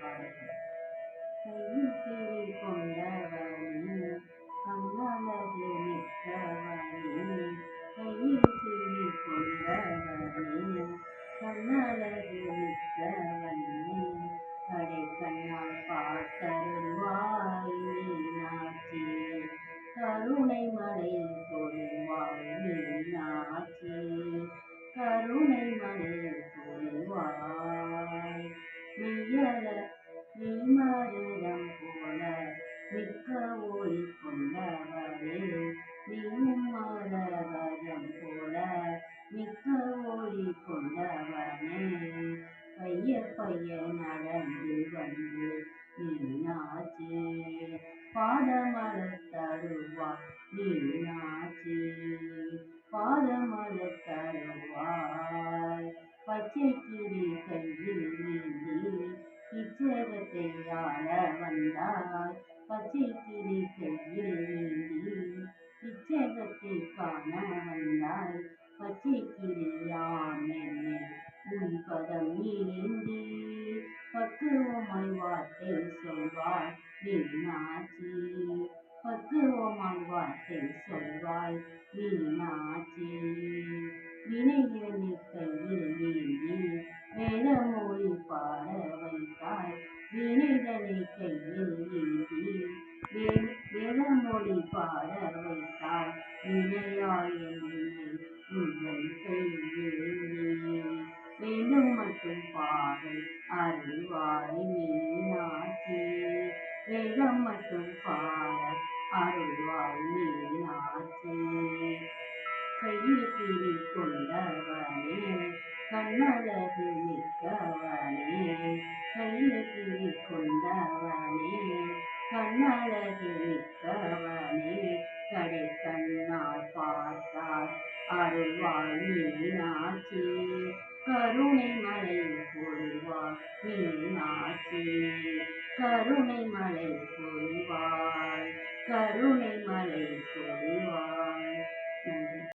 பாடல்கள். கையில் கிளி கொண்டவனே கண்ணழகு மிக்கவனே, கையில் கிளி கொண்டவனே கண்ணழகு மிக்கவனே, கடை கண்ணால் பார்த்தருள்வாய் மீனாட்சி, கருணை மழை பொழிவாய் மீனாட்சி, கருணை மழை பொழிவாய். மெய்யல மெய்மருதம் போல மிக்க ஒளி கொண்டவளே, நீயும் மரகதம் போல மிக்க ஒளி கொண்டவனே, பைய பைய நடந்து வந்து மீனாட்சி, பாதமலர் தருவாய் மீனாட்சி, பாதமலர் தருவாய். பச்சை கிளி கையில் ஏந்தி இச்சகத்தை ஆள வந்தாய், பச்சை கிளி கையில் ஏந்தி இச்சகத்தை காண வந்தாய், பச்சை கிளியாம் என்னை உன் பதம் ஏந்தி பக்குவமாய் வார்த்தை சொல்வாய் மீனாட்சி, பக்குவமாய் வார்த்தை சொல்வாய் மீனாட்சி. வினையினை கையில் ஏந்தி வேதமொழி பாட வைத்தாய், வினைதனை கையில் ஏந்தி வேதமொழி பாட வைத்தாய், வினையாய் என்னை உங்கள் கையில் வேண்டும் மட்டும் பாடல் அருள்வாய் மீனாட்சி, வேதம் மட்டும் பாட அருள்வாய் மீனாட்சி. கையில் கிளி கொண்டவனே கண்ணழகு மிக்கவனே, கையில் கிளி கொண்டவனே கண்ணழகு மிக்கவனே, கடை கண்ணால் பார்த்தால் அருள்வாய் மீனாட்சி, கருணை மழை பொழிவாய் மீனாட்சி, கருணை மழை பொழிவாய், கருணை மழை பொழிவாய்.